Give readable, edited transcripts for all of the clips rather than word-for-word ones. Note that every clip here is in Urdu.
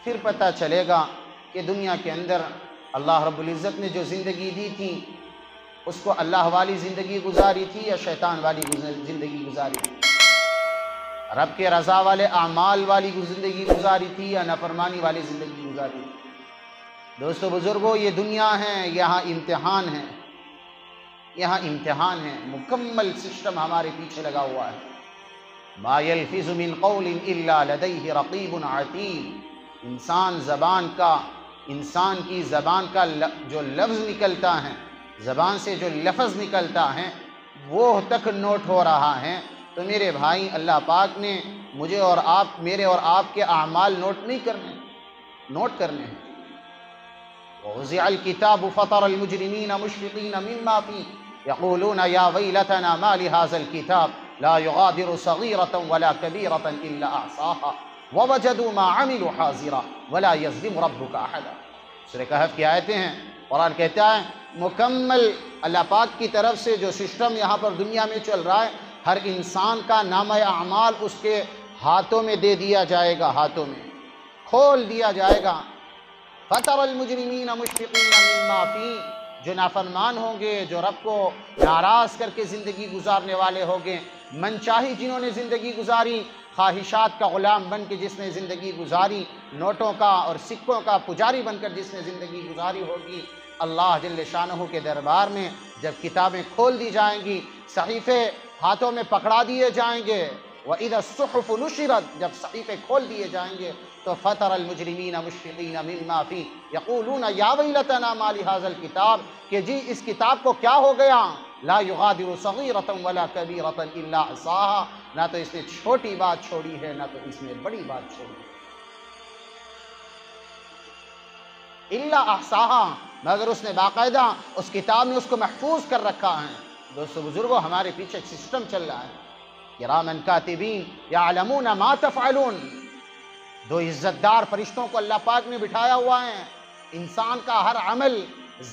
پھر پتہ چلے گا کہ دنیا کے اندر اللہ رب العزت نے جو زندگی دی تھی اس کو اللہ والی زندگی گزاری تھی یا شیطان والی زندگی گزاری تھی، رب کے رضا والے اعمال والی زندگی گزاری تھی یا نافرمانی والی زندگی گزاری تھی۔ دوستو بزرگوں، یہ دنیا ہے، یہاں امتحان ہے، یہاں امتحان ہے، مکمل سسٹم ہمارے پیچھے لگا ہوا ہے۔ ما یلفظ من قول الا لدیہ رقیب عتید، انسان کی زبان کا جو لفظ نکلتا ہے، زبان سے جو لفظ نکلتا ہے وہ تک نوٹ ہو رہا ہے۔ تو میرے بھائی، اللہ پاک نے مجھے اور میرے اور آپ کے اعمال نوٹ نہیں کرنے، نوٹ کرنے ہیں۔ ووضع الكتاب فطر المجرمین مشفقین مما فیہ یقولون یا ویلتنا ما لهذا الكتاب لا يغادر صغیرة ولا کبیرة الا احصاها ووجدوا ما عملوا حاضرا ولا یظلم ربک احدا۔ سورہ کہف کی آیتیں ہیں۔ قرآن کہتا ہے مکمل اللہ پاک کی طرف سے جو سسٹم یہاں پر دنیا میں چل رہا ہے، ہر انسان کا نامہ اعمال اس کے ہاتھوں میں دے دیا جائے گا، ہاتھوں میں کھول دیا جائے گا۔ فَتَرَ الْمُجْرِمِينَ مُشْفِقِينَ مِمَّا فِيهِ، جو نافرمان ہوں گے، جو رب کو ناراض کر کے زندگی گزارنے والے ہوں گے، منچاہی جنہوں نے زندگی گزاری، خواہشات کا غلام بن کے جس نے زندگی گزاری، نوٹوں کا اور سکوں کا پجاری بن کر جس نے زندگی گزاری ہوگی، اللہ جل شانہ کے دربار میں جب کتابیں کھول دی جائیں گی، صحیفے ہاتھوں میں پکڑا دیے جائیں گے، وَإِذَا الصُّحُفُ نُشِرَتْ، جب صحیفے کھول دیے جائیں گے تو فَتَرَ الْمُجْرِمِينَ مُشْفِقِينَ مِمَّا فِيهِ يَقُولُونَ يَا وَيْلَتَنَا مَا لِهَذَا الْكِتَابِ، کہ جی اس کتاب کو کیا ہو گیا، لَا يُغَادِرُ صَغِيرَةً وَلَا كَبِيرَةً إِلَّا أَحْصَاهَا، نہ تو اس نے چھوٹی بات چھوڑی ہے نہ تو اس نے بڑی بات چھوڑی ہے، إِلَّا أَحْصَاهَا، مگر اس نے باقاعدہ اس کتاب میں اس کو محفوظ کر رکھا ہے۔ دوستو بزرگوں، ہمارے پیچھے ایک سسٹم چل رہا ہے، کِرَامًا کاتبین یعلمون ما تفعلون، دو عزت دار فرشتوں کو اللہ پاک نے بٹھایا ہوا ہے۔ انسان کا ہر عمل،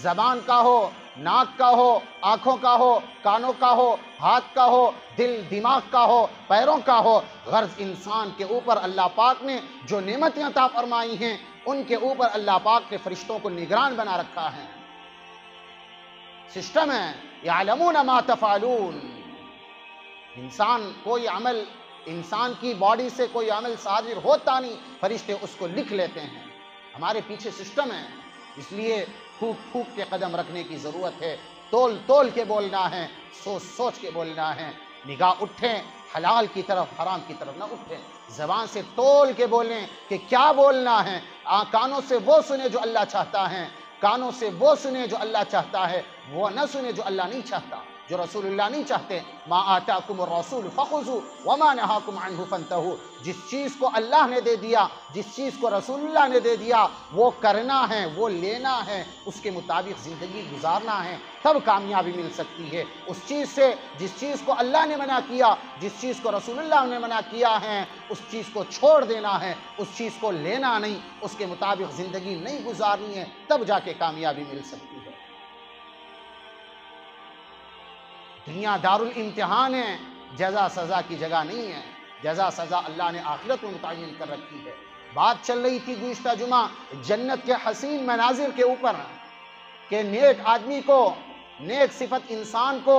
زبان کا ہو، ناک کا ہو، آنکھوں کا ہو، کانوں کا ہو، ہاتھ کا ہو، دل دماغ کا ہو، پیروں کا ہو، غرض انسان کے اوپر اللہ پاک نے جو نعمتیں عطا فرمائی ہیں ان کے اوپر اللہ پاک نے فرشتوں کو نگران بنا رکھا ہے۔ سسٹم ہے، یعلمون ما تفعلون، انسان کوئی عمل، انسان کی باڈی سے کوئی عمل صادر ہوتا نہیں، فرشتے اس کو لکھ لیتے ہیں۔ ہمارے پیچھے سسٹم ہے، اس لیے پھوک پھوک کے قدم رکھنے کی ضرورت ہے، تول تول کے بولنا ہے، سوچ سوچ کے بولنا ہے، نگاہ اٹھیں حلال کی طرف، حرام کی طرف نہ اٹھیں، زبان سے تول کے بولیں کہ کیا بولنا ہے، کانوں سے وہ سنیں جو اللہ چاہتا ہے، کانوں سے وہ سنیں جو اللہ چاہتا ہے، وہ نہ سنیں جو اللہ نہیں چاہتا، جو رسول اللہ نہیں چاہتے۔ ما آتاکم الرسول فخذوا وما نہاکم عنہ فانتہوا، جس چیز کو اللہ نے دے دیا، جس چیز کو رسول اللہ نے دے دیا وہ کرنا ہے، وہ لینا ہے، اس کے مطابق زندگی گزارنا ہے، تب کامیابی مل سکتی ہے۔ اس چیز سے، جس چیز کو اللہ نے منع کیا، جس چیز کو رسول اللہ نے منع کیا ہے، اس چیز کو چھوڑ دینا ہے، اس چیز کو لینا نہیں، اس کے مطابق زندگی نہیں گزارنی ہے، تب جا کے کامیابی مل سکتی ہے۔ دنیا دار الامتحان ہے، جزا سزا کی جگہ نہیں ہے، جزا سزا اللہ نے آخرت میں متعین کر رکھی ہے۔ بات چل رہی تھی گزشتہ جمعہ جنت کے حسین مناظر کے اوپر کہ نیک آدمی کو، نیک صفت انسان کو،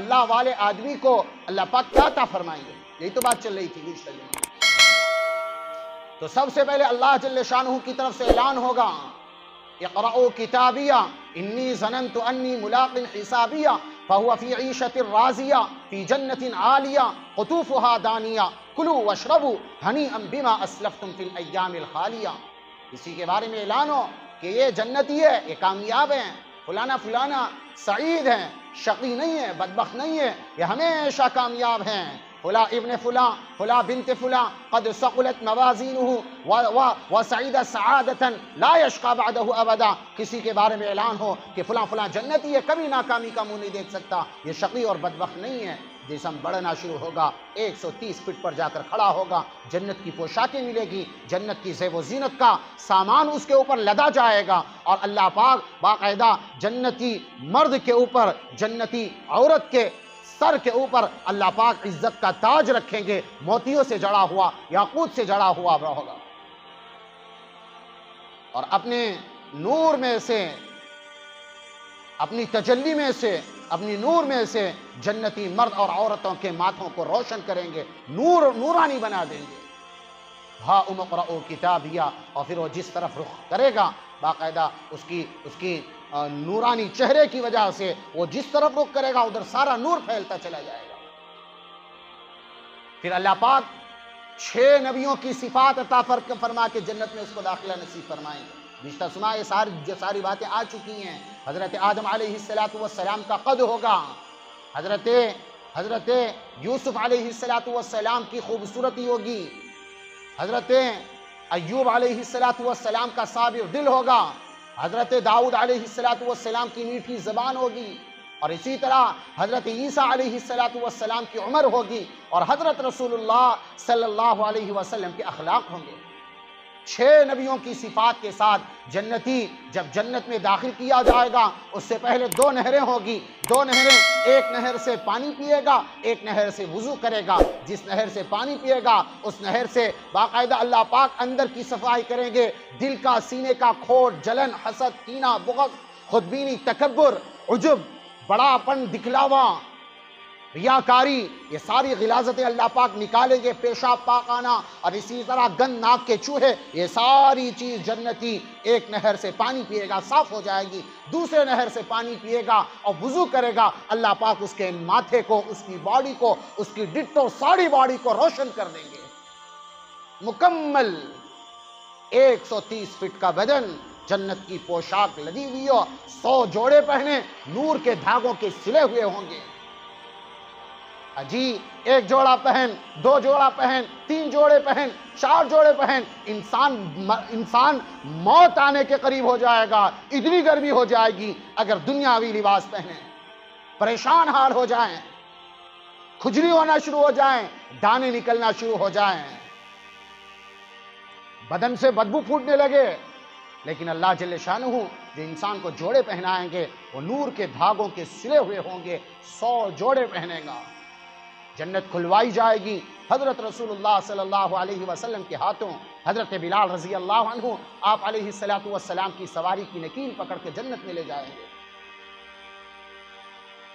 اللہ والے آدمی کو اللہ پاک کیا عطا فرمائیں گے، یہی تو بات چل رہی تھی گزشتہ جمعہ۔ تو سب سے پہلے اللہ جل شانہ کی طرف سے اعلان ہوگا، اقرأوا کتابیہ انی ظننت انی ملاق حسابیہ فہو فی عیشۃ راضیہ فی جنت عالیہ قطوفہا دانیہ کلوا واشربوا ہنیئا بما اسلفتم فی الایام الخالیہ۔ اسی کے بارے میں اعلان ہو کہ یہ جنتی ہے، یہ کامیاب ہیں، فلانا فلانا سعید ہیں، شقی نہیں ہے، بدبخت نہیں ہے، یہ ہمیشہ کامیاب ہیں، فلاں ابن فلاں، فلاں بنت فلاں قد ثقلت موازینہ وسعید سعادۃ لا یشقی بعدہ ابدا۔ کسی کے بارے میں اعلان ہو کہ فلاں فلاں جنتی ہے، کبھی ناکامی کا منہ نہیں دیکھ سکتا، یہ شقی اور بدبخت نہیں ہے۔ جسم بڑھنا شروع ہوگا، 130 فٹ پر جا کر کھڑا ہوگا، جنت کی پوشاکیں ملے گی، جنت کی زیب و زینت کا سامان اس کے اوپر لدا جائے گا، اور اللہ پاک باقاعدہ جنتی مرد کے اوپر، جنتی عورت کے سر کے اوپر اللہ پاک عزت کا تاج رکھیں گے، موتیوں سے جڑا ہوا، یاقوت سے جڑا ہوا ہوگا۔ اور اپنے نور میں سے، اپنی تجلی میں سے، اپنی نور میں سے جنتی مرد اور عورتوں کے ماتھوں کو روشن کریں گے، نورانی بنا دیں گے۔ ہا اقرؤ کتابیہ، اور پھر وہ جس طرف رخ کرے گا باقاعدہ اس کی نورانی چہرے کی وجہ سے وہ جس طرف رخ کرے گا ادھر سارا نور پھیلتا چلا جائے گا۔ پھر اللہ پاک 6 نبیوں کی صفات عطا فرما کے جنت میں اس کو داخلہ نصیب فرمائیں گے۔ رشتہ سنا یہ ساری باتیں آ چکی ہیں۔ حضرت آدم علیہ السلام کا قد ہوگا، حضرت یوسف علیہ السلام کی خوبصورتی ہوگی، حضرت ایوب علیہ السلام کا صابر دل ہوگا، حضرت داؤد علیہ السلام کی میٹھی زبان ہوگی، اور اسی طرح حضرت عیسیٰ علیہ السلام کی عمر ہوگی، اور حضرت رسول اللہ صلی اللہ علیہ وسلم کے اخلاق ہوں گے۔ 6 نبیوں کی صفات کے ساتھ جنتی جب جنت میں داخل کیا جائے گا اس سے پہلے 2 نہریں ہوگی، 2 نہریں، ایک نہر سے پانی پیے گا، ایک نہر سے وضو کرے گا۔ جس نہر سے پانی پیے گا اس نہر سے باقاعدہ اللہ پاک اندر کی صفائی کریں گے، دل کا، سینے کا کھوٹ، جلن، حسد، کینہ، بغض، خودبینی، تکبر، عجب، بڑا پن، دکھلاوا، ریاکاری، یہ ساری غلاظتیں اللہ پاک نکالیں گے، پیشاب پاکانہ، اور اسی طرح گند، ناک کے چوہے، یہ ساری چیز جنتی ایک نہر سے پانی پیے گا صاف ہو جائے گی، دوسرے نہر سے پانی پیے گا اور وضو کرے گا، اللہ پاک اس کے ماتھے کو، اس کی باڈی کو، اس کی ڈٹو ساری باڈی کو روشن کر دیں گے۔ مکمل 130 فٹ کا بدن، جنت کی پوشاک لگی ہوئی ہو، 100 جوڑے پہنے، نور کے دھاگوں کے سلے ہوئے ہوں گے۔ جی 1 جوڑا پہن، 2 جوڑا پہن، 3 جوڑے پہن، 4 جوڑے پہن، انسان موت آنے کے قریب ہو جائے گا، اتنی گرمی ہو جائے گی اگر دنیاوی لباس پہنے، پریشان حال ہو جائیں، کھجلی ہونا شروع ہو جائیں، دانے نکلنا شروع ہو جائیں، بدن سے بدبو پھوٹنے لگے، لیکن اللہ جل شانہ جو انسان کو جوڑے پہنائیں گے وہ نور کے دھاگوں کے سلے ہوئے ہوں گے، 100 جوڑے پہنے گا، جنت کھلوائی جائے گی۔ حضرت رسول اللہ صلی اللہ علیہ وسلم کے ہاتھوں حضرت بلال رضی اللہ عنہ آپ علیہ السلام کی سواری کی نکیل پکڑ کے جنت میں لے جائیں گے۔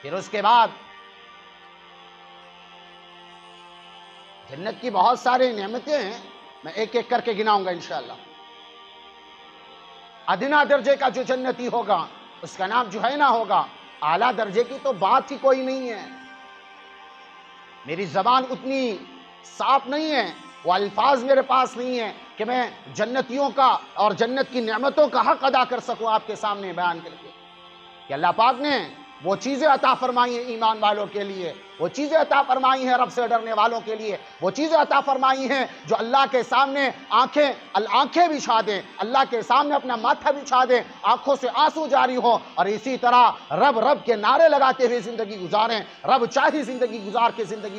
پھر اس کے بعد جنت کی بہت ساری نعمتیں ہیں، میں ایک ایک کر کے گناؤں گا انشاءاللہ۔ ادنا درجے کا جو جنتی ہوگا اس کا نام جوہینہ ہوگا، اعلیٰ درجے کی تو بات ہی کوئی نہیں ہے، میری زبان اتنی صاف نہیں ہے، وہ الفاظ میرے پاس نہیں ہے کہ میں جنتیوں کا اور جنت کی نعمتوں کا حق ادا کر سکوں آپ کے سامنے بیان کر کے، کہ اللہ پاک نے وہ چیزیں عطا فرمائی ہیں ایمان والوں کے لیے، وہ چیزیں عطا فرمائی ہیں رب سے ڈرنے والوں کے لیے، وہ چیزیں عطا فرمائی ہیں جو اللہ کے سامنے آنکھیں بچھا دیں، اللہ کے سامنے اپنا ماتھا بچھا دیں، آنکھوں سے آنسو جاری ہو، اور اسی طرح رب کے نعرے لگاتے ہوئے زندگی گزاریں، رب چاہی زندگی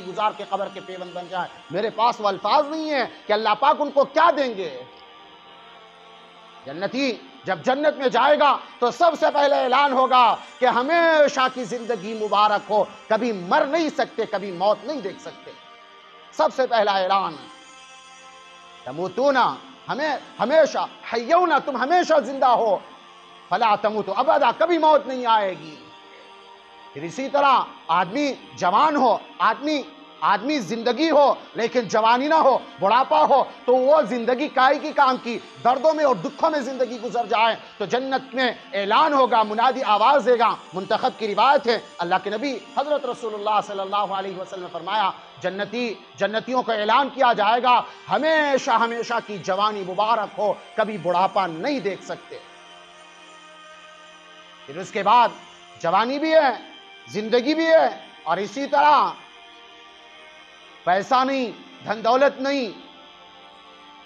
گزار کے قبر کے پیوند بن جائیں۔ میرے پاس وہ الفاظ نہیں ہیں کہ اللہ پاک ان کو کیا دیں گے۔ جنتی جب جنت میں جائے گا تو سب سے پہلے اعلان ہوگا کہ ہمیشہ کی زندگی مبارک ہو، کبھی مر نہیں سکتے، کبھی موت نہیں دیکھ سکتے، سب سے پہلا اعلان۔ تموتون، ہمیشہ، حیون، تم ہمیشہ زندہ ہو، فلا تموتوا ابدا، کبھی موت نہیں آئے گی۔ پھر اسی طرح آدمی جوان ہو، آدمی زندگی ہو لیکن جوانی نہ ہو، بڑھاپا ہو، تو وہ زندگی کائی کی کام کی، دردوں میں اور دکھوں میں زندگی گزر جائے تو جنت میں اعلان ہوگا، منادی آواز دے گا۔ منتخب کی روایت ہے، اللہ کے نبی حضرت رسول اللہ صلی اللہ علیہ وسلم نے فرمایا، جنتیوں کو اعلان کیا جائے گا، ہمیشہ کی جوانی مبارک ہو، کبھی بڑھاپا نہیں دیکھ سکتے۔ پھر اس کے بعد جوانی بھی ہے، زندگی بھی ہے، اور اسی طرح پیسہ نہیں، دھن دولت نہیں،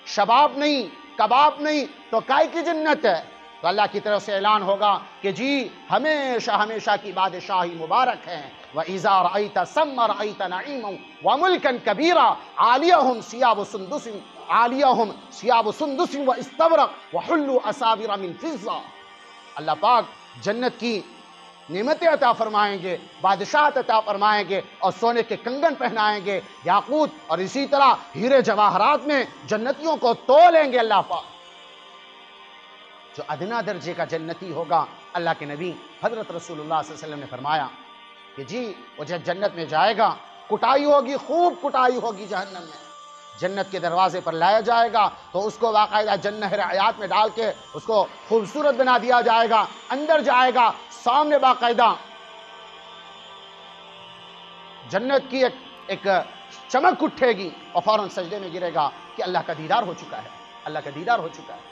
شباب نہیں، کباب نہیں، تو کائے کی جنت ہے؟ تو اللہ کی طرف سے اعلان ہوگا کہ جی ہمیشہ کی بادشاہی مبارک ہے۔ وَإِذَا رَأَيْتَ ثَمَّ رَأَيْتَ نَعِيمًا وَمُلْكًا كَبِيرًا عَالِيَهُمْ ثِيَابُ سُنْدُسٍ وَإِسْتَبْرَقٍ وَحُلُّوا أَسَاوِرَ مِنْ فِضَّةٍ۔ اللہ پاک جنت کی نعمتیں عطا فرمائیں گے، بادشاہت عطا فرمائیں گے، اور سونے کے کنگن پہنائیں گے، یاقوت اور اسی طرح ہیرے جواہرات میں جنتیوں کو تولیں گے اللہ پاک۔ جو ادنا درجے کا جنتی ہوگا، اللہ کے نبی حضرت رسول اللہ صلی اللہ علیہ وسلم نے فرمایا کہ جی وہ جب جنت میں جائے گا، کٹائی ہوگی، خوب کٹائی ہوگی جہنم میں، جنت کے دروازے پر لایا جائے گا تو اس کو باقاعدہ جنت حیات میں ڈال کے اس کو خوبصورت بنا دیا جائے گا، اندر جائے گا، سامنے باقاعدہ جنت کی ایک چمک اٹھے گی اور فوراً سجدے میں گرے گا کہ اللہ کا دیدار ہو چکا ہے، اللہ کا دیدار ہو چکا ہے۔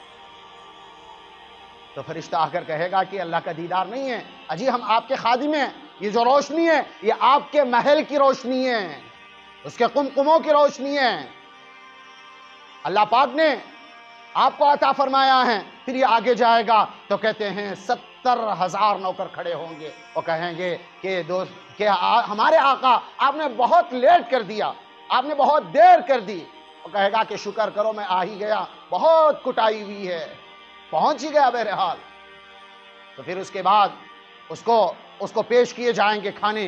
تو فرشتہ آ کر کہے گا کہ اللہ کا دیدار نہیں ہے، اجی ہم آپ کے خادم ہیں، یہ جو روشنی ہے یہ آپ کے محل کی روشنی ہے، اس کے قمقموں کی روشنی ہے، اللہ پاک نے آپ کو عطا فرمایا ہے۔ پھر یہ آگے جائے گا تو کہتے ہیں 70,000 نوکر کھڑے ہوں گے اور کہیں گے کہ ہمارے آقا آپ نے بہت لیٹ کر دیا، آپ نے بہت دیر کر دی، وہ کہے گا کہ شکر کرو میں آ ہی گیا، بہت کٹائی ہوئی ہے، پہنچ ہی گیا بہرحال۔ تو پھر اس کے بعد اس کو پیش کیے جائیں گے کھانے،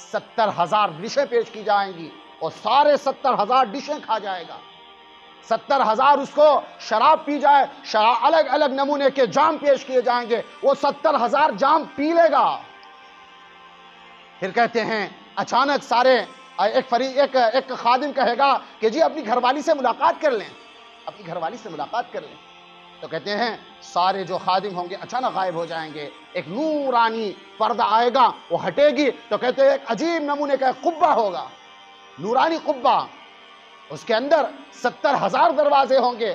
70,000 ڈشیں پیش کی جائیں گی اور سارے 70,000 ڈشیں کھا جائے گا، 70,000 اس کو شراب پی جائے، الگ الگ نمونے کے جام پیش کیے جائیں گے، وہ 70,000 جام پی لے گا۔ پھر کہتے ہیں اچانک سارے ایک خادم کہے گا کہ جی اپنی گھر والی سے ملاقات کر لیں، اپنی گھر والی سے ملاقات کر لیں۔ تو کہتے ہیں سارے جو خادم ہوں گے اچانک غائب ہو جائیں گے، ایک نورانی پردہ آئے گا، وہ ہٹے گی تو کہتے ہیں ایک عجیب نمونے کا قبہ ہوگا، نورانی قبہ، اس کے اندر 70,000 دروازے ہوں گے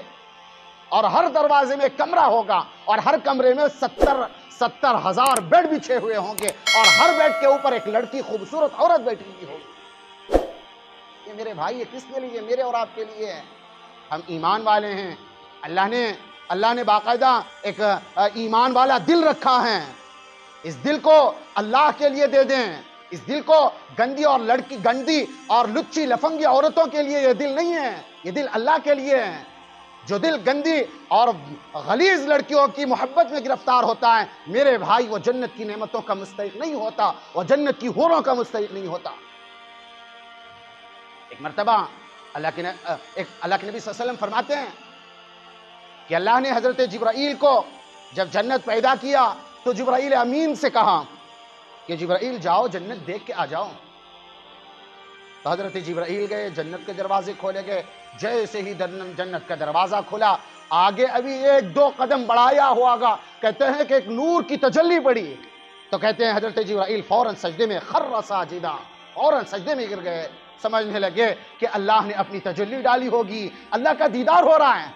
اور ہر دروازے میں ایک کمرہ ہوگا اور ہر کمرے میں 70,000 بیڈ بچھے ہوئے ہوں گے اور ہر بیڈ کے اوپر ایک لڑکی خوبصورت عورت بیٹھی ہوئی ہوگی۔ یہ میرے بھائی، یہ کس کے لیے؟ میرے اور آپ کے لیے ہے۔ ہم ایمان والے ہیں، اللہ نے باقاعدہ ایک ایمان والا دل رکھا ہے، اس دل کو اللہ کے لیے دے دیں، اس دل کو گندی اور لچی لفنگی عورتوں کے لیے یہ دل نہیں ہے، یہ دل اللہ کے لیے ہے۔ جو دل گندی اور غلیظ لڑکیوں کی محبت میں گرفتار ہوتا ہے میرے بھائی، وہ جنت کی نعمتوں کا مستحق نہیں ہوتا، وہ جنت کی حوروں کا مستحق نہیں ہوتا۔ ایک مرتبہ اللہ کے نبی صلی اللہ علیہ وسلم فرماتے ہیں کہ اللہ نے حضرت جبرائیل کو جب جنت پیدا کیا تو جبرائیل امین سے کہا کہ جبرائیل جاؤ جنت دیکھ کے آ جاؤ۔ تو حضرت جبرائیل گئے، جنت کے دروازے کھولے گئے، جیسے ہی جنت کا دروازہ کھلا، آگے ابھی 1-2 قدم بڑھایا ہوا گا، کہتے ہیں کہ ایک نور کی تجلی پڑی، تو کہتے ہیں حضرت جبرائیل فوراً سجدے میں خر ساجدا، فوراً سجدے میں گر گئے، سمجھنے لگے کہ اللہ نے اپنی تجلی ڈالی ہوگی، اللہ کا دیدار ہو رہا ہے،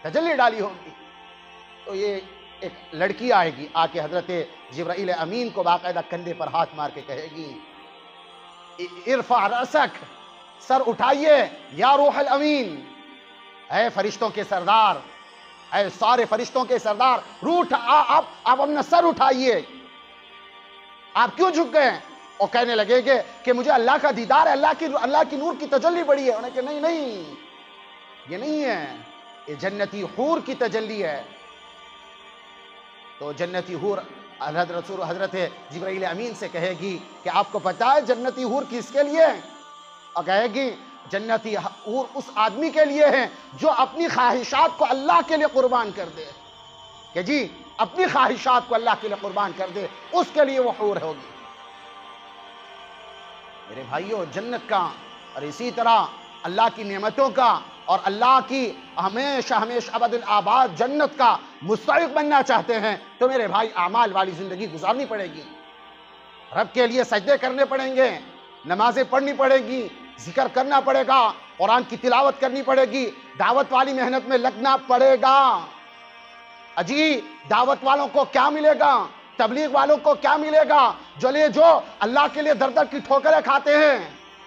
تجلی ڈالی ہوگی۔ تو یہ ایک لڑکی آئے گی، آ کے حضرت جبرائیل امین کو باقاعدہ کندھے پر ہاتھ مار کے کہے گی ارفع رأسک، سر اٹھائیے یا روح الامین، اے فرشتوں کے سردار، اے سارے فرشتوں کے سردار، آپ اپنا سر اٹھائیے، آپ کیوں جھک گئے؟ اور کہنے لگے گے کہ مجھے اللہ کا دیدار ہے، اللہ کی نور کی تجلی بڑی ہے۔ انہیں کہ نہیں، یہ نہیں ہے، یہ جنتی حور کی تجلی ہے۔ تو جنتی حور حضرت جبرائیل امین سے کہے گی کہ آپ کو پتہ ہے جنتی حور کس کے لیے ہے؟ اور کہے گی جنتی حور اس آدمی کے لیے ہے جو اپنی خواہشات کو اللہ کے لیے قربان کر دے، کہ جی اپنی خواہشات کو اللہ کے لیے قربان کر دے، اس کے لیے وہ حور ہوگی۔ میرے بھائیوں، جنت کا اور اسی طرح اللہ کی نعمتوں کا اور اللہ کی ہمیشہ ابد الآباد جنت کا مستحق بننا چاہتے ہیں تو میرے بھائی اعمال والی زندگی گزارنی پڑے گی، رب کے لیے سجدے کرنے پڑیں گے، نمازیں پڑھنی پڑے گی، ذکر کرنا پڑے گا، قرآن کی تلاوت کرنی پڑے گی، دعوت والی محنت میں لگنا پڑے گا۔ اجی دعوت والوں کو کیا ملے گا؟ تبلیغ والوں کو کیا ملے گا؟ جو اللہ کے لیے در در کی ٹھوکریں کھاتے ہیں،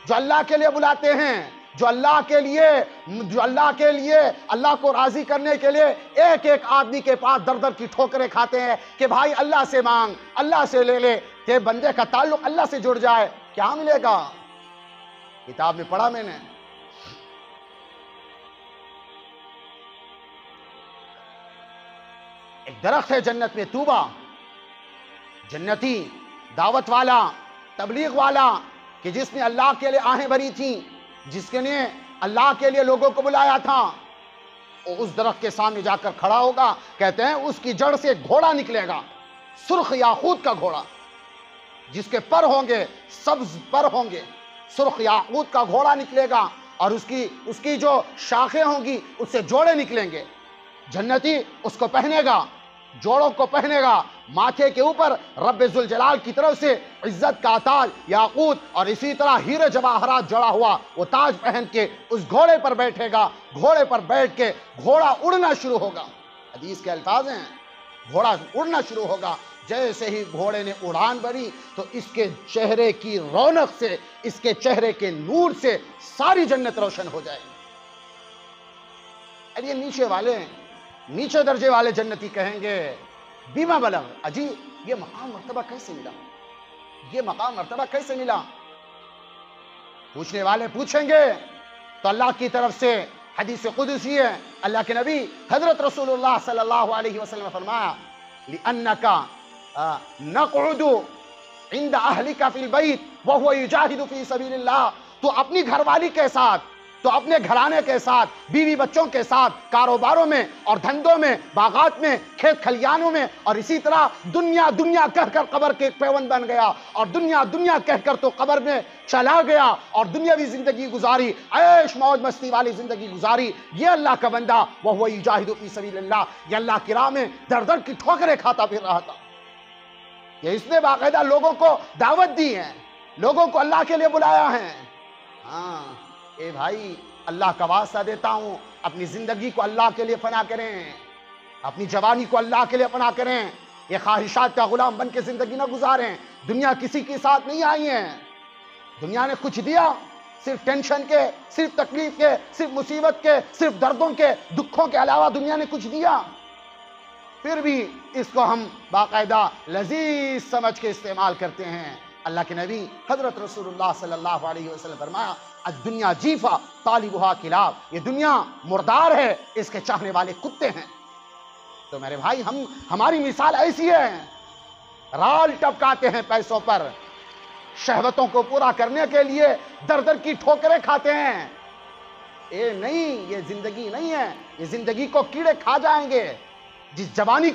جو اللہ کے لیے بلاتے ہیں، جو اللہ کے لیے اللہ کو راضی کرنے کے لیے ایک ایک آدمی کے پاس در در کی ٹھوکریں کھاتے ہیں کہ بھائی اللہ سے مانگ، اللہ سے لے لے کہ بندے کا تعلق اللہ سے جڑ جائے، کیا ملے گا؟ کتاب میں پڑھا میں نے، ایک درخت ہے جنت میں طوبہ، جنتی دعوت والا، تبلیغ والا، کہ جس نے اللہ کے لیے آہیں بھری تھیں، جس کے نے اللہ کے لیے لوگوں کو بلایا تھا، اس درخت کے سامنے جا کر کھڑا ہوگا، کہتے ہیں اس کی جڑ سے گھوڑا نکلے گا، سرخ یاقوت کا گھوڑا، جس کے پر ہوں گے سبز پر ہوں گے، سرخ یاقوت کا گھوڑا نکلے گا، اور اس کی جو شاخیں ہوں گی اس سے جوڑے نکلیں گے۔ جنتی اس کو پہنے گا، جوڑوں کو پہنے گا، ماتھے کے اوپر رب ذوالجلال کی طرف سے عزت کا تاج یاقوت اور اسی طرح ہیرے جواہرات جڑا ہوا وہ تاج پہن کے اس گھوڑے پر بیٹھے گا۔ گھوڑے پر بیٹھ کے گھوڑا اڑنا شروع ہوگا۔ حدیث کے الفاظ ہیں، گھوڑا اڑنا شروع ہوگا۔ جیسے ہی گھوڑے نے اڑان بھری تو اس کے چہرے کی رونق سے، اس کے چہرے کے نور سے ساری جنت روشن ہو جائے گی۔ اب یہ نیچے درجے والے جنتی کہیں گے بیما بلغ، اجی یہ مقام مرتبہ کیسے ملا، یہ مقام مرتبہ کیسے ملا؟ پوچھنے والے پوچھیں گے تو اللہ کی طرف سے حدیث قدسی ہے، اللہ کے نبی حضرت رسول اللہ صلی اللہ علیہ وسلم نے فرمایا لِأَنَّكَ نَقْعُدُ عِنْدَ أَهْلِكَ فِي الْبَيْتِ وَهُوَ يُجَاهِدُ فِي سَبِيلِ اللَّهِ، تو اپنی گھر والی کے ساتھ، تو اپنے گھرانے کے ساتھ، بیوی بچوں کے ساتھ، کاروباروں میں اور دھندوں میں، باغات میں، کھیت کھلیانوں میں، اور اسی طرح دنیا دنیا کہہ کر قبر کے پیوند بن گیا، اور دنیا دنیا کہہ کر تو قبر میں چلا گیا اور دنیاوی زندگی گزاری، عیش موج مستی والی زندگی گزاری۔ یہ اللہ کا بندہ وَهُوَ يُجَاهِدُ فِي سَبِيلِ اللَّهِ، یہ اللہ کی راہ میں در در کی ٹھوکریں کھاتا پھر رہا تھا۔ یہ اس نے باقاعدہ لوگوں کو دعوت دی ہے، لوگوں کو اللہ کے لیے بلایا ہے۔ ہاں اے بھائی، اللہ کا واسطہ دیتا ہوں، اپنی زندگی کو اللہ کے لیے فنا کریں، اپنی جوانی کو اللہ کے لیے فنا کریں، یہ خواہشات کا غلام بن کے زندگی نہ گزاریں۔ دنیا کسی کے ساتھ نہیں آئی ہے، دنیا نے کچھ دیا؟ صرف ٹینشن کے، صرف تکلیف کے، صرف مصیبت کے، صرف دردوں کے، دکھوں کے علاوہ دنیا نے کچھ دیا؟ پھر بھی اس کو ہم باقاعدہ لذیذ سمجھ کے استعمال کرتے ہیں۔ اللہ کے نبی حضرت رسول اللہ صلی اللہ علیہ وسلم فرمایا الدنیا جیفا طالبہا کلاب، یہ دنیا مردار ہے، اس کے چاہنے والے کتے ہیں۔ تو میرے بھائی ہماری مثال ایسی ہے، رال ٹپکاتے ہیں پیسوں پر، شہوتوں کو پورا کرنے کے لیے در در کی ٹھوکریں کھاتے ہیں۔ اے نہیں، یہ زندگی نہیں ہے، یہ زندگی کو کیڑے کھا جائیں گے۔ جس جوانی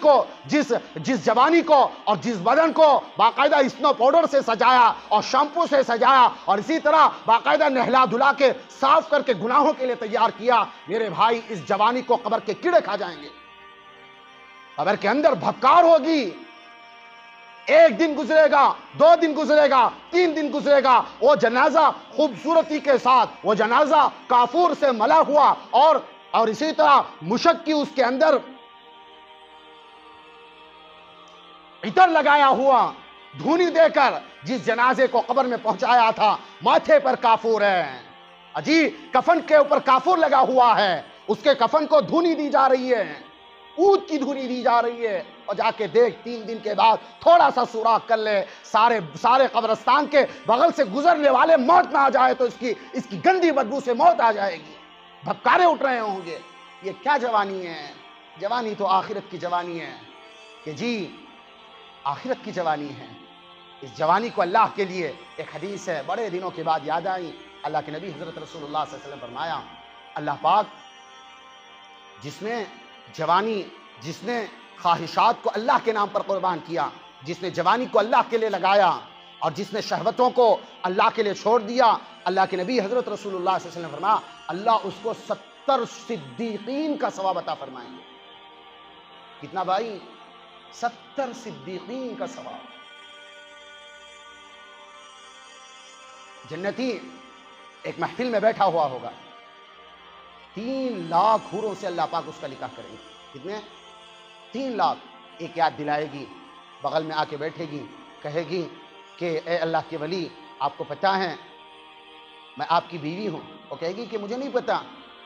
کو اور جس بدن کو باقاعدہ اسنو پاؤڈر سے سجایا اور شیمپو سے سجایا اور اسی طرح باقاعدہ نہلا دھلا کے صاف کر کے گناہوں کے لیے تیار کیا، میرے بھائی اس جوانی کو قبر کے کیڑے کھا جائیں گے، قبر کے اندر بھبکار ہوگی۔ ایک دن گزرے گا، 2 دن گزرے گا، 3 دن گزرے گا، وہ جنازہ خوبصورتی کے ساتھ، وہ جنازہ کافور سے ملا ہوا اور اسی طرح مشک کی اس کے اندر عطر لگایا ہوا دھونی دے کر جس جنازے کو قبر میں پہنچایا تھا، ماتھے پر کافور ہے، اجی کفن کے اوپر کافور لگا ہوا ہے، اس کے کفن کو دھونی دی جا رہی ہے، اود کی دھونی دی جا رہی ہے، اور جا کے دیکھ 3 دن کے بعد تھوڑا سا سوراخ کر لے، سارے قبرستان کے بغل سے گزرنے والے موت نہ آ جائے تو اس کی گندی بدبو سے موت آ جائے گی، بھبکارے اٹھ رہے ہوں گے۔ یہ کیا جوانی ہے؟ جوانی تو آخرت کی جوانی ہے کہ جی آخرت کی جوانی ہے۔ اس جوانی کو اللہ کے لیے، ایک حدیث ہے بڑے دنوں کے بعد یاد آئی، اللہ کے نبی حضرت رسول اللہ صلی اللہ علیہ وسلم فرمایا اللہ پاک جس نے خواہشات کو اللہ کے نام پر قربان کیا، جس نے جوانی کو اللہ کے لیے لگایا اور جس نے شہوتوں کو اللہ کے لیے چھوڑ دیا، اللہ کے نبی حضرت رسول اللہ صلی اللہ علیہ وسلم فرمایا اللہ اس کو 70 صدیقین کا ثواب عطا فرمائیں گے۔ کتنا بھائی؟ 70 صدیقین کا ثواب۔ جنتی ایک محفل میں بیٹھا ہوا ہوگا، 3 لاکھ حوروں سے اللہ پاک اس کا نکاح کریں گے۔ کتنے؟ 3 لاکھ۔ ایک یاد دلائے گی، بغل میں آ کے بیٹھے گی، کہے گی کہ اے اللہ کے ولی، آپ کو پتہ ہے میں آپ کی بیوی ہوں۔ وہ کہے گی کہ مجھے نہیں پتا،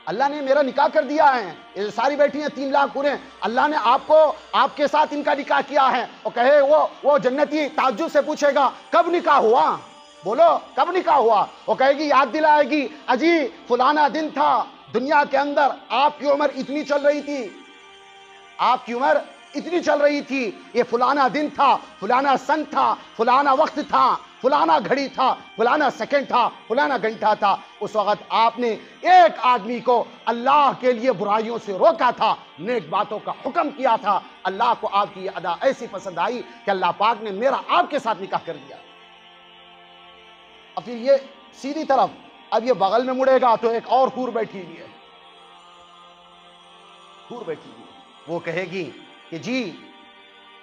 اللہ نے میرا نکاح کر دیا ہے، یہ ساری بیٹھی ہیں 3 لاکھ حوریں، اللہ نے آپ کے ساتھ ان کا نکاح کیا ہے۔ وہ کہے وہ جنتی تعجب سے پوچھے گا کب نکاح ہوا؟ بولو کب نکاح ہوا؟ وہ کہے گی، یاد دلائے گی، اجی فلانا دن تھا، دنیا کے اندر آپ کی عمر اتنی چل رہی تھی، آپ کی عمر اتنی چل رہی تھی، یہ فلانا دن تھا، فلانا سن تھا، فلانا وقت تھا، فلانا گھڑی تھا، فلانا سیکنڈ تھا، فلانا گھنٹہ تھا. اس وقت آپ نے ایک آدمی کو اللہ کے لیے برائیوں سے روکا تھا، نیک باتوں کا حکم کیا تھا. اللہ کو آپ کی یہ ادا ایسی پسند آئی کہ اللہ پاک نے میرا آپ کے ساتھ نکاح کر دیا. اب پھر یہ سیدھی طرف، اب یہ بغل میں مڑے گا تو ایک اور حور بیٹھی ہوئی ہے، حور بیٹھی ہوئی ہے. وہ کہے گی کہ جی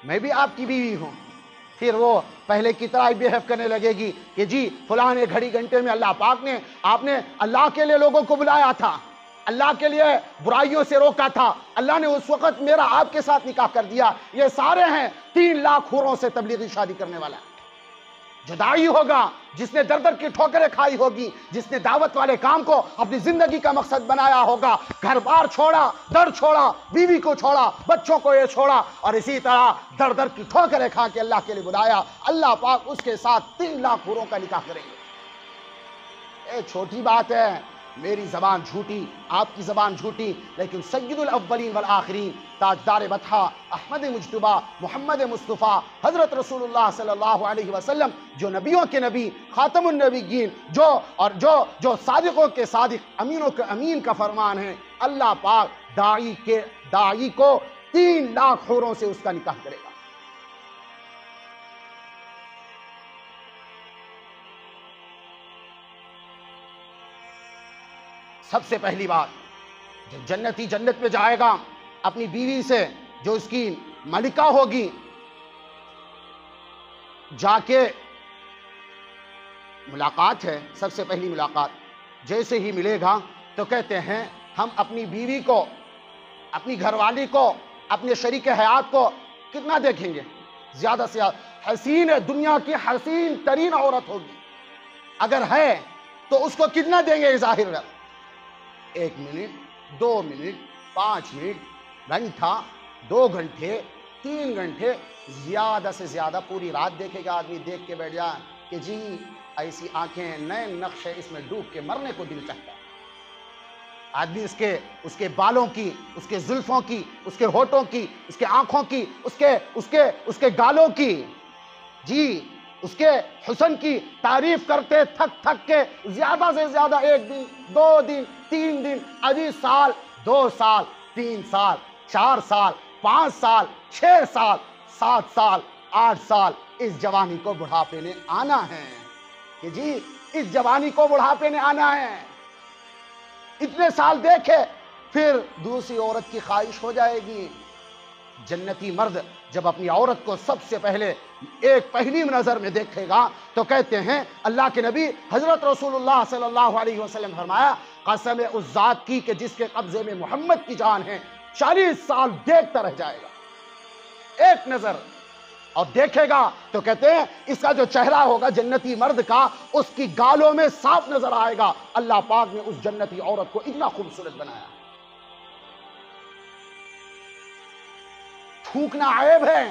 میں بھی آپ کی بیوی ہوں. پھر وہ پہلے کی طرح بیہیو کرنے لگے گی کہ جی فلانے گھڑی گھنٹے میں اللہ پاک نے آپ نے اللہ کے لیے لوگوں کو بلایا تھا، اللہ کے لیے برائیوں سے روکا تھا، اللہ نے اس وقت میرا آپ کے ساتھ نکاح کر دیا. یہ سارے ہیں 3 لاکھ حوروں سے تبلیغی شادی کرنے والا. جدائی ہوگا جس نے در در کی ٹھوکریں کھائی ہوگی، جس نے دعوت والے کام کو اپنی زندگی کا مقصد بنایا ہوگا، گھر بار چھوڑا، در چھوڑا، بیوی کو چھوڑا، بچوں کو یہ چھوڑا، اور اسی طرح در در کی ٹھوکریں کھا کے اللہ کے لیے بلایا. اللہ پاک اس کے ساتھ 3 لاکھ حوروں کا نکاح کریں گے. یہ چھوٹی بات ہے، میری زبان جھوٹی، آپ کی زبان جھوٹی، لیکن سید الاولین والآخرین، تاجدار بطحہ، احمد مجتبیٰ، محمد مصطفیٰ، حضرت رسول اللہ صلی اللہ علیہ وسلم، جو نبیوں کے نبی، خاتم النبیین، جو صادقوں کے صادق، امینوں کے امین کا فرمان ہے، اللہ پاک داعی کو 3 لاکھ حوروں سے اس کا نکاح کرے گا. سب سے پہلی بات، جب جنتی جنت میں جائے گا اپنی بیوی سے جو اس کی ملکہ ہوگی، جا کے ملاقات ہے، سب سے پہلی ملاقات. جیسے ہی ملے گا تو کہتے ہیں ہم اپنی بیوی کو، اپنی گھر والی کو، اپنے شریک حیات کو کتنا دیکھیں گے؟ زیادہ سے زیادہ حسین ہے، دنیا کی حسین ترین عورت ہوگی. اگر ہے تو اس کو کتنا دیں گے؟ ظاہر ہے 1 منٹ، 2 منٹ، 5 منٹ، گھنٹہ، 2 گھنٹے، 3 گھنٹے، زیادہ سے زیادہ پوری رات دیکھے گا آدمی. دیکھ کے بیٹھ جائے کہ جی ایسی آنکھیں، نئے نقش ہے، اس میں ڈوب کے مرنے کو دل چاہتا ہے. آدمی اس کے بالوں کی، اس کے زلفوں کی، اس کے ہونٹوں کی، اس کے آنکھوں کی، اس کے گالوں کی، جی اس کے حسن کی تعریف کرتے تھک تھک کے زیادہ سے زیادہ 1 دن، 2 دن، 3 دن، ابھی سال، 2 سال، 3 سال، 4 سال، 5 سال، 6 سال، 7 سال، 8 سال، اس جوانی کو بڑھاپے نے آنا ہے کہ جی اس جوانی کو بڑھاپے نے آنا ہے. اتنے سال دیکھے پھر دوسری عورت کی خواہش ہو جائے گی. جنتی مرد جب اپنی عورت کو سب سے پہلے ایک پہلی نظر میں دیکھے گا تو کہتے ہیں اللہ کے نبی حضرت رسول اللہ صلی اللہ علیہ وسلم فرمایا، قسم اس ذات کی کہ جس کے قبضے میں محمد کی جان ہے، 40 سال دیکھتا رہ جائے گا ایک نظر. اور دیکھے گا تو کہتے ہیں اس کا جو چہرہ ہوگا جنتی مرد کا، اس کی گالوں میں صاف نظر آئے گا. اللہ پاک نے اس جنتی عورت کو اتنا خوبصورت بنایا. تھوکنا عیب ہے.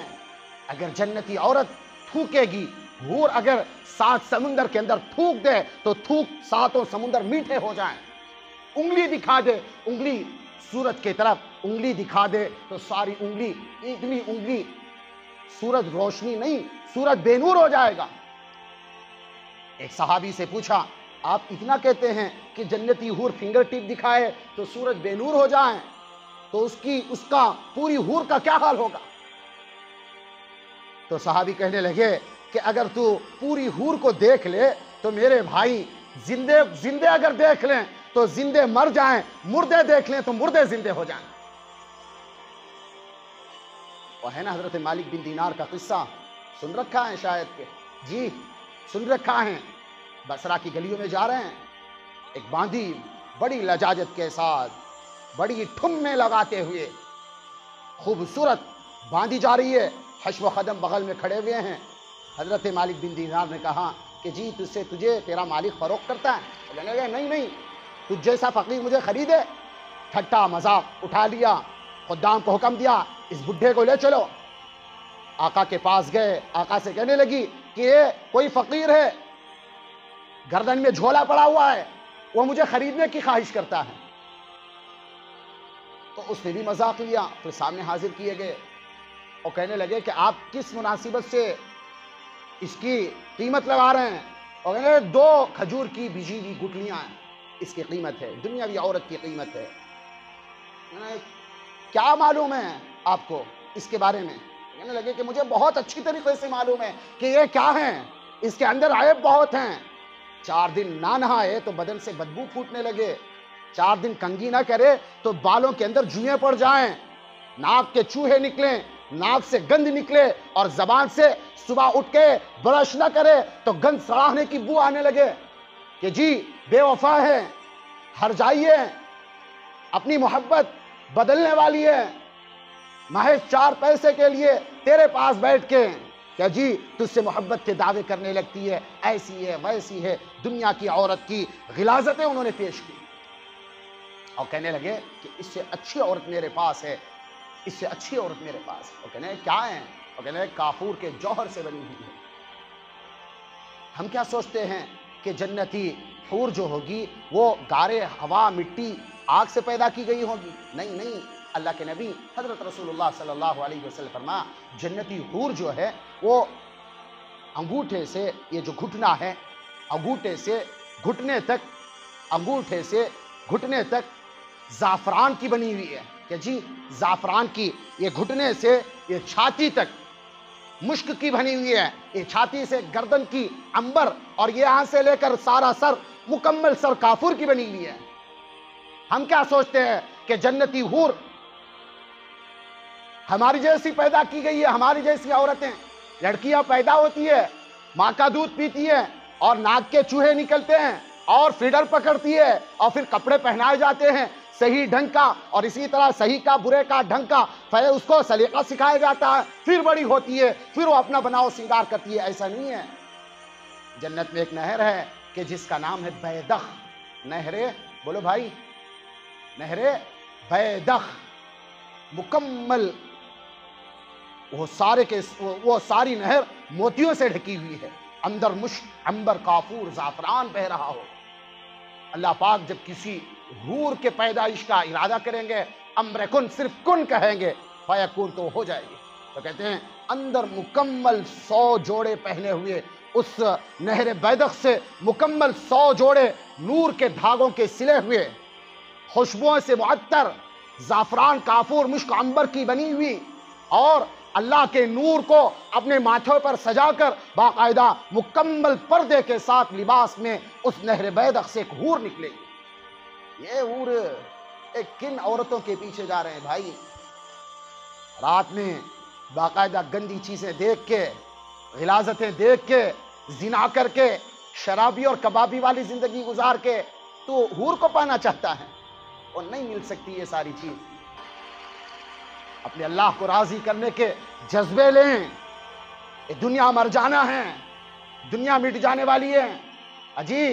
اگر جنتی عورت تھوکے گی، حور اگر 7 سمندر کے اندر تھوک دے تو تھوک 7 سمندر میٹھے ہو جائیں. انگلی دکھا دے، انگلی سورج کی طرف انگلی دکھا دے تو ساری انگلی، اتنی انگلی، سورج روشنی نہیں، سورج بے نور ہو جائے گا. ایک صحابی سے پوچھا آپ اتنا کہتے ہیں کہ جنتی حور فنگر ٹپ دکھائے تو سورج بے نور ہو جائیں، تو اس کا پوری حور کا کیا حال ہوگا؟ تو صحابی کہنے لگے کہ اگر تو پوری حور کو دیکھ لے تو میرے بھائی زندے اگر دیکھ لیں تو زندے مر جائیں، مردے دیکھ لیں تو مردے زندے ہو جائیں. وہ ہے نا حضرت مالک بن دینار کا قصہ، سن رکھا ہے شاید کہ جی سن رکھا ہے. بصرہ کی گلیوں میں جا رہے ہیں، ایک باندی بڑی لجاجت کے ساتھ، بڑی ٹھمے لگاتے ہوئے خوبصورت باندھی جا رہی ہے. حشو و خدم بغل میں کھڑے ہوئے ہیں. حضرت مالک بن دینار نے کہا کہ جی تجھے تیرا مالک فروخت کرتا ہے؟ کہنے لگے نہیں، تجھ جیسا فقیر مجھے خریدے. ٹھٹا مذاق اٹھا لیا، خدام کو حکم دیا اس بڈھے کو لے چلو. آقا کے پاس گئے، آقا سے کہنے لگی کہ یہ کوئی فقیر ہے، گردن میں جھولا پڑا ہوا ہے، وہ مجھے خریدنے کی خواہش کرتا ہے. تو اس نے بھی مذاق لیا، پھر سامنے حاضر کیے گئے. اور کہنے لگے کہ آپ کس مناسبت سے اس کی قیمت لگا رہے ہیں؟ اور کہنے لگے 2 کھجور کی بھیجی ہوئی گٹلیاں اس کی قیمت ہے، دنیاوی عورت کی قیمت ہے۔ کیا معلوم ہے آپ کو اس کے بارے میں؟ کہنے لگے کہ مجھے بہت اچھی طریقے سے معلوم ہے کہ یہ کیا ہیں، اس کے اندر عیب بہت ہیں۔ 4 دن نہ نہائے تو بدن سے بدبو پھوٹنے لگے، 4 دن کنگھی نہ کرے تو بالوں کے اندر جوئیں پڑ جائیں، ناک کے چوہے نکلیں، ناک سے گند نکلے، اور زبان سے صبح اٹھ کے برش نہ کرے تو گند سڑانے کی بو آنے لگے کہ جی بے وفا ہے، ہر جائیے، اپنی محبت بدلنے والی ہے، محض 4 پیسے کے لیے تیرے پاس بیٹھ کے کیا جی تجھ سے محبت کے دعوے کرنے لگتی ہے، ایسی ہے ویسی ہے، دنیا کی عورت کی غلاظتیں انہوں نے پیش کی، اور کہنے لگے کہ اس سے اچھی عورت میرے پاس ہے، اس سے اچھی عورت میرے پاس ہے۔ اور کہنے لگے کیا ہیں؟ اور کہنے لگے کافور کے جوہر سے بنی ہوئی ہے۔ ہم کیا سوچتے ہیں کہ جنتی حور جو ہوگی وہ گارے، ہوا، مٹی، آگ سے پیدا کی گئی ہوگی؟ نہیں نہیں، اللہ کے نبی حضرت رسول اللہ صلی اللہ علیہ وسلم فرما جنتی حور جو ہے وہ انگوٹھے سے، یہ جو گھٹنا ہے، انگوٹھے سے گھٹنے تک، انگوٹھے سے گھٹنے تک زعفران کی بنی ہوئی ہے کہ جی زعفران کی، یہ گھٹنے سے یہ چھاتی تک مشک کی بنی ہوئی ہے، یہ چھاتی سے گردن کی عنبر، اور یہ یہاں سے لے کر سارا سر، مکمل سر کافور کی بنی ہوئی ہے۔ ہم کیا سوچتے ہیں کہ جنتی حور ہماری جیسی پیدا کی گئی ہے، ہماری جیسی عورتیں، لڑکیاں پیدا ہوتی ہے، ماں کا دودھ پیتی ہے، اور ناک کے چوہے نکلتے ہیں، اور فیڈر پکڑتی ہے، اور پھر کپڑے پہنائے جاتے ہیں صحیح ڈھنگ کا، اور اسی طرح صحیح کا برے کا ڈھنگ کا اس کو سلیقہ سکھایا جاتا ہے، پھر بڑی ہوتی ہے، پھر وہ اپنا بناؤ سنگار کرتی ہے۔ ایسا نہیں ہے۔ جنت میں ایک نہر ہے کہ جس کا نام ہے بیدخ، نہر، بولو بھائی، نہر بیدخ، مکمل وہ ساری نہر موتیوں سے ڈھکی ہوئی ہے، اندر مشک، عنبر، کافور، زعفران بہ رہا ہو۔ اللہ پاک جب کسی حور کے پیدائش کا ارادہ کریں گے، امر کن، صرف کن کہیں گے، فیکون، تو ہو جائے گی۔ تو کہتے ہیں اندر مکمل 100 جوڑے پہنے ہوئے اس نہر بیدخ سے مکمل 100 جوڑے نور کے دھاگوں کے سلے ہوئے، خوشبوؤں سے معطر، زعفران، کافور، مشک، عنبر کی بنی ہوئی، اور اللہ کے نور کو اپنے ماتھے پر سجا کر باقاعدہ مکمل پردے کے ساتھ لباس میں اس نہر بیدخ سے ایک حور نکلے گی۔ یہ حور ایک کن عورتوں کے پیچھے جا رہے ہیں بھائی؟ رات میں باقاعدہ گندی چیزیں دیکھ کے، غلاظتیں دیکھ کے، زنا کر کے، شرابی اور کبابی والی زندگی گزار کے تو حور کو پانا چاہتا ہے، اور نہیں مل سکتی یہ ساری چیز۔ اپنے اللہ کو راضی کرنے کے جذبے لیں۔ یہ دنیا مر جانا ہے، دنیا مٹ جانے والی ہے، اجی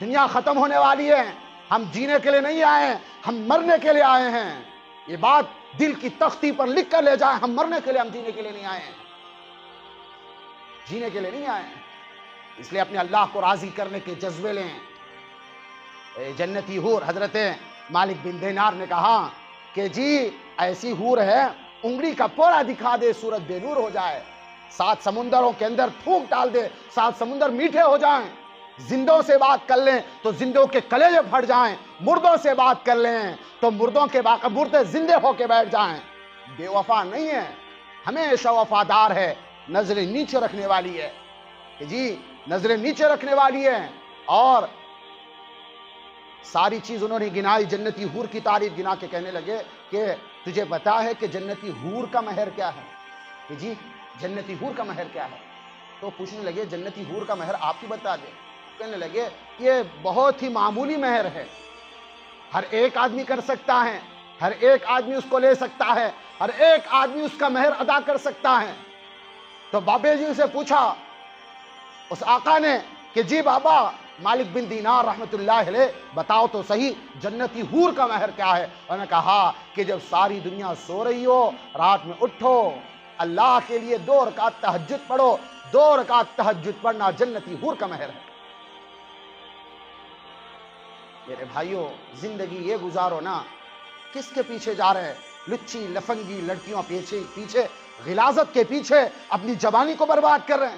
دنیا ختم ہونے والی ہے، ہم جینے کے لیے نہیں آئے ہیں، ہم مرنے کے لیے آئے ہیں۔ یہ بات دل کی تختی پر لکھ کر لے جائیں، ہم مرنے کے لیے، ہم جینے کے لیے نہیں آئے ہیں، جینے کے لیے نہیں آئے ہیں۔ اس لیے اپنے اللہ کو راضی کرنے کے جذبے لیں۔ جنتی حور، حضرت مالک بن دینار نے کہا کہ جی ایسی حور ہے، انگلی کا پورا دکھا دے سورج بے نور ہو جائے، 7 سمندروں کے اندر تھوک ڈال دے، 7 سمندر میٹھے ہو جائیں، زندوں سے بات کر لیں تو زندوں کے کلیجے پھٹ جائیں، مردوں سے بات کر لیں تو مردے زندے ہو کے بیٹھ جائیں۔ بے وفا نہیں ہے، ہمیشہ وفادار ہے، نظریں نیچے رکھنے والی ہے کہ جی نظریں نیچے رکھنے والی ہے۔ اور ساری چیز انہوں نے گنائی، جنتی حور کی تعریف گنا کے کہنے لگے کہ تجھے پتا ہے کہ جنتی حور کا مہر کیا ہے؟ کہ جی جنتی حور کا مہر کیا ہے؟ تو پوچھنے لگے جنتی حور کا مہر آپ ہی بتا دیں۔ کہنے لگے یہ بہت ہی معمولی مہر ہے، ہر ایک آدمی کر سکتا ہے، ہر ایک آدمی اس کو لے سکتا ہے، ہر ایک آدمی اس کا مہر ادا کر سکتا ہے۔ تو بابے جی سے پوچھا اس آقا نے کہ جی بابا مالک بن دینار رحمت اللہ علیہ بتاؤ تو صحیح جنتی حور کا مہر کیا ہے؟ انہوں نے کہا کہ جب ساری دنیا سو رہی ہو، رات میں اٹھو، اللہ کے لیے 2 رکعت تہجد پڑھو، 2 رکعت تہجد پڑھنا جنتی حور کا مہر ہے۔ میرے بھائیوں، زندگی یہ گزارو نا، کس کے پیچھے جا رہے ہیں؟ لچی لفنگی لڑکیوں پیچھے غلاظت کے پیچھے اپنی جوانی کو برباد کر رہے ہیں،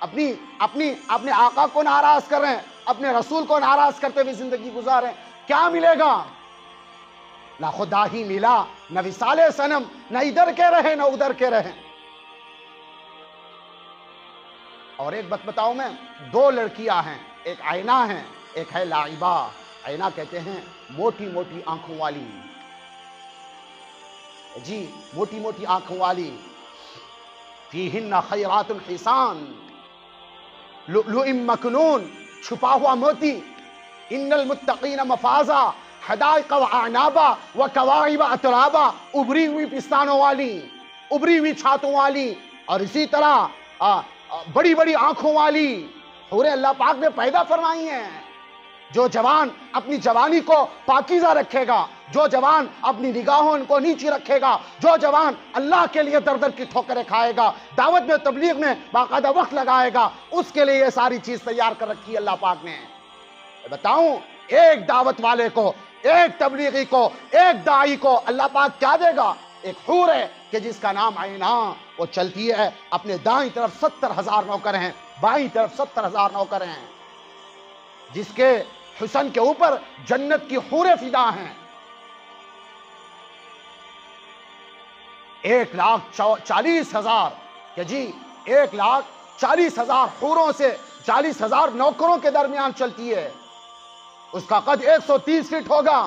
اپنے آقا کو ناراض کر رہے ہیں، اپنے رسول کو ناراض کرتے ہوئے زندگی گزار رہے ہیں۔ کیا ملے گا؟ نہ خدا ہی ملا، نہ وصال صنم، نہ ادھر کے رہے نہ ادھر کے رہے۔ اور ایک بات بتاؤں میں، دو لڑکیاں ہیں، ایک آئینہ ہے، ایک ہے لائبہ۔ آئینہ کہتے ہیں موٹی موٹی آنکھوں والی، جی موٹی موٹی آنکھوں والی، فیہن خیرات الحسان، لؤلؤ مکنون، چھپا ہوا موتی، ان المتقین مفازا، حدائق و اعنابا و کواعب اترابا، ابری ہوئی پستانوں والی، ابری ہوئی چھاتوں والی، اور اسی طرح بڑی بڑی آنکھوں والی حوریں اللہ پاک نے پیدا فرمائی ہیں۔ جو جوان اپنی جوانی کو پاکیزہ رکھے گا، جو جوان اپنی نگاہوں ان کو نیچی رکھے گا، جو جوان اللہ کے لیے در در کی ٹھوکریں کھائے گا، دعوت میں تبلیغ میں باقاعدہ وقت لگائے گا، اس کے لیے یہ ساری چیز تیار کر رکھی ہے اللہ پاک نے۔ بتاؤں، ایک دعوت والے کو، ایک تبلیغی کو، ایک داعی کو اللہ پاک کیا دے گا؟ ایک حور ہے کہ جس کا نام آئینہ، وہ چلتی ہے، اپنے دائیں طرف 70,000 نوکر ہیں، بائیں طرف 70,000 نوکر ہیں، جس کے حسن کے اوپر جنت کی حوریں فدا ہیں۔ 1,40,000 کہ جی 1,40,000 حوروں سے 40,000 نوکروں کے درمیان چلتی ہے۔ اس کا قد 130 فٹ ہوگا،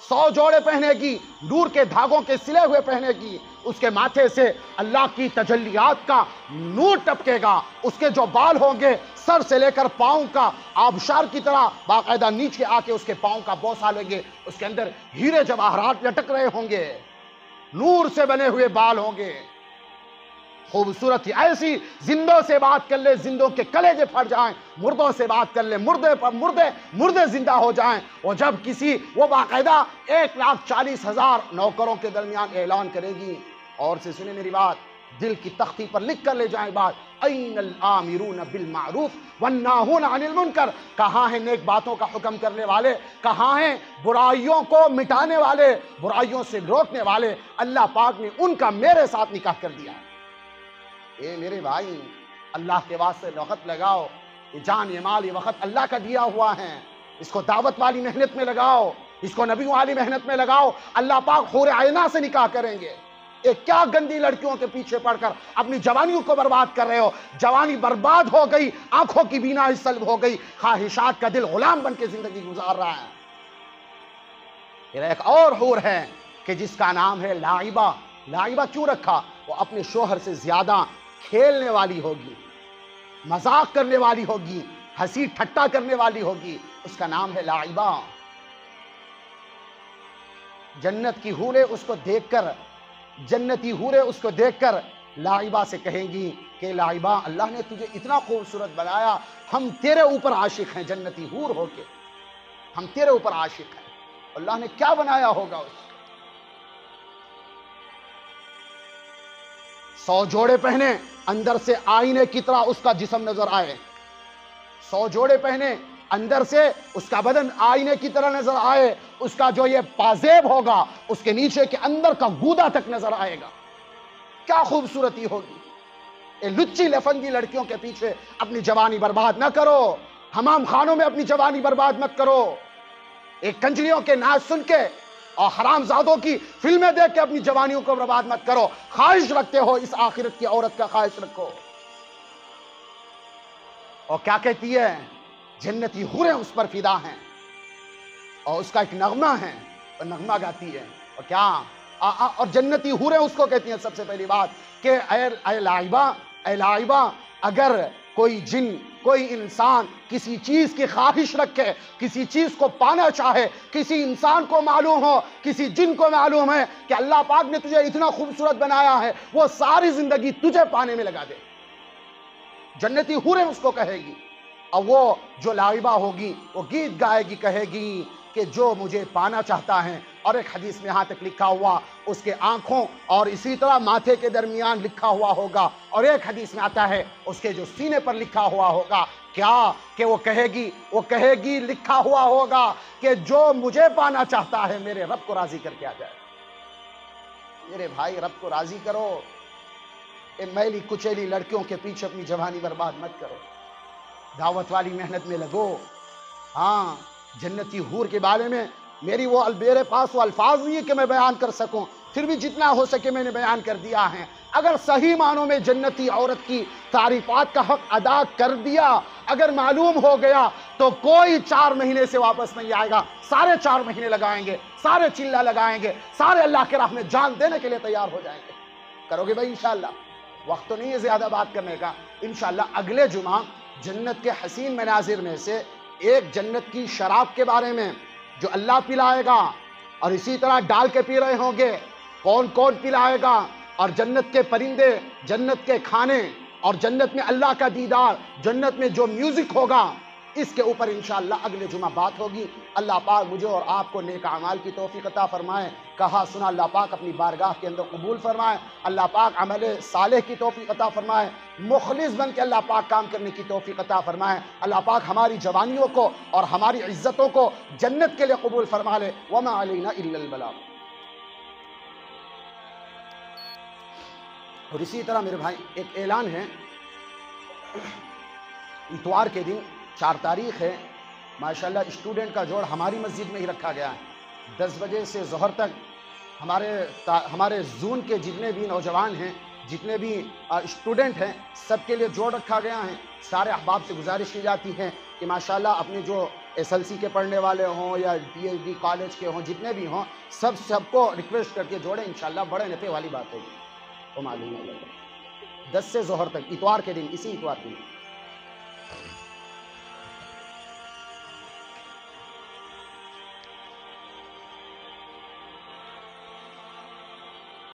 100 جوڑے پہنے گی، نور کے دھاگوں کے سلے ہوئے پہنے گی، اس کے ماتھے سے اللہ کی تجلیات کا نور ٹپکے گا، اس کے جو بال ہوں گے سر سے لے کر پاؤں کا آبشار کی طرح باقاعدہ نیچے آ کے اس کے پاؤں کا بوسہ لیں گے، اس کے اندر ہیرے جواہرات لٹک رہے ہوں گے، نور سے بنے ہوئے بال ہوں گے، خوبصورت ایسی، زندوں سے بات کر لے زندوں کے کلیجے پھٹ جائیں، مردوں سے بات کر لے مردے زندہ ہو جائیں۔ اور جب وہ باقاعدہ 1,40,000 نوکروں کے درمیان اعلان کرے گی، اور سے سنیں میری بات، دل کی تختی پر لکھ کر لے جائیں بات، این الآمرون بالمعروف والناہون عن المنکر، کہاں ہیں نیک باتوں کا حکم کرنے والے، کہاں ہیں برائیوں کو مٹانے والے، برائیوں سے روکنے والے؟ اللہ پاک نے ان کا میرے ساتھ نکاح کر دیا۔ اے میرے بھائی، اللہ کے واسطے وقت لگاؤ، یہ جان یہ مال یہ وقت اللہ کا دیا ہوا ہے، اس کو دعوت والی محنت میں لگاؤ، اس کو نبی والی محنت میں لگاؤ، اللہ پاک حور عینہ سے نکاح کریں گے۔ ایک کیا گندی لڑکیوں کے پیچھے پڑ کر اپنی جوانیوں کو برباد کر رہے ہو؟ جوانی برباد ہو گئی، آنکھوں کی بینائی سلب ہو گئی، خواہشات کا دل غلام بن کے زندگی گزار رہا ہے۔ پھر ایک اور حور ہے کہ جس کا نام ہے لائبہ۔ لائبہ کیوں رکھا؟ وہ اپنے شوہر سے زیادہ کھیلنے والی ہوگی، مذاق کرنے والی ہوگی، ہنسی ٹھٹا کرنے والی ہوگی، اس کا نام ہے لائبہ۔ جنت کی حوریں اس کو دیکھ کر، جنتی حوریں اس کو دیکھ کر لائبہ سے کہیں گی کہ لائبہ، اللہ نے تجھے اتنا خوبصورت بنایا، ہم تیرے اوپر عاشق ہیں، جنتی حور ہو کے ہم تیرے اوپر عاشق ہیں۔ اللہ نے کیا بنایا ہوگا اس 100 جوڑے پہنے، اندر سے آئینے کی طرح اس کا جسم نظر آئے، 100 جوڑے پہنے، اندر سے اس کا بدن آئینے کی طرح نظر آئے، اس کا جو یہ پازیب ہوگا اس کے نیچے کے اندر کا گودا تک نظر آئے گا۔ کیا خوبصورتی ہوگی! اے لچی لفنگی لڑکیوں کے پیچھے اپنی جوانی برباد نہ کرو، حمام خانوں میں اپنی جوانی برباد مت کرو، ایک کنجریوں کے ناچ سن کے اور حرام زادوں کی فلمیں دیکھ کے اپنی جوانیوں کو برباد مت کرو۔ خواہش رکھتے ہو اس آخرت کی عورت کا خواہش رکھو۔ اور کیا کہتی ہے؟ جنتی حوریں اس پر فدا ہیں، اور اس کا ایک نغمہ ہے، اور نغمہ گاتی ہے، اور کیا اور جنتی حوریں اس کو کہتی ہیں سب سے پہلی بات کہ اے لائبہ، اگر کوئی جن، کوئی انسان کسی چیز کی خواہش رکھے، کسی چیز کو پانا چاہے، کسی انسان کو معلوم ہو، کسی جن کو معلوم ہے کہ اللہ پاک نے تجھے اتنا خوبصورت بنایا ہے، وہ ساری زندگی تجھے پانے میں لگا دے، جنتی حوریں اس کو کہے گی۔ اور وہ جو لائبہ ہوگی وہ گیت گائے گی، کہے گی کہ جو مجھے پانا چاہتا ہے، اور ایک حدیث میں یہاں تک لکھا ہوا اس کے آنکھوں اور اسی طرح ماتھے کے درمیان لکھا ہوا ہوگا، اور ایک حدیث میں آتا ہے اس کے جو سینے پر لکھا ہوا ہوگا، کیا کہ وہ کہے گی لکھا ہوا ہوگا کہ جو مجھے پانا چاہتا ہے میرے رب کو راضی کر کے آ جائے۔ میرے بھائی، رب کو راضی کرو، میلی کچیلی لڑکیوں کے پیچھے اپنی جوانی برباد مت کرو، دعوت والی محنت میں لگو۔ ہاں، جنتی حور کے بارے میں میرے پاس وہ الفاظ نہیں ہے کہ میں بیان کر سکوں، پھر بھی جتنا ہو سکے میں نے بیان کر دیا ہے۔ اگر صحیح معنوں میں جنتی عورت کی تعریفات کا حق ادا کر دیا، اگر معلوم ہو گیا، تو کوئی 4 مہینے سے واپس نہیں آئے گا، سارے 4 مہینے لگائیں گے، سارے چلہ لگائیں گے، سارے اللہ کے راہ میں جان دینے کے لیے تیار ہو جائیں گے۔ کرو گے بھائی انشاءاللہ؟ وقت تو نہیں ہے زیادہ بات کرنے کا، انشاءاللہ اگلے جمعہ جنت کے حسین مناظر میں سے ایک جنت کی شراب کے بارے میں جو اللہ پلائے گا، اور اسی طرح ڈال کے پی رہے ہوں گے، کون کون پلائے گا، اور جنت کے پرندے، جنت کے کھانے، اور جنت میں اللہ کا دیدار، جنت میں جو میوزک ہوگا، اس کے اوپر انشاءاللہ اگلے جمعہ بات ہوگی۔ اللہ پاک مجھے اور آپ کو نیک اعمال کی توفیق عطا فرمائے، کہا سنا اللہ پاک اپنی بارگاہ کے اندر قبول فرمائے، اللہ پاک عمل صالح کی توفیق عطا فرمائے، مخلص بن کے اللہ پاک کام کرنے کی توفیق عطا فرمائے، اللہ پاک ہماری جوانیوں کو اور ہماری عزتوں کو جنت کے لیے قبول فرما لے۔ وما علینا الا البلاغ۔ اور اسی طرح میرے بھائی ایک اعلان ہے، اتوار کے دن 4 تاریخ ہے، ماشاءاللہ اسٹوڈنٹ کا جوڑ ہماری مسجد میں ہی رکھا گیا ہے، 10 بجے سے ظہر تک ہمارے زون کے جتنے بھی نوجوان ہیں، جتنے بھی اسٹوڈنٹ ہیں، سب کے لیے جوڑ رکھا گیا ہے۔ سارے احباب سے گزارش کی جاتی ہے کہ ماشاءاللہ اپنے جو SLC کے پڑھنے والے ہوں یا PhD کالج کے ہوں، جتنے بھی ہوں، سب کو ریکویسٹ کر کے جوڑیں، انشاءاللہ بڑے نفع والی بات ہوگی۔ تو معلوم ہے 10 سے ظہر تک اتوار کے دن، اسی اتوار کے دن۔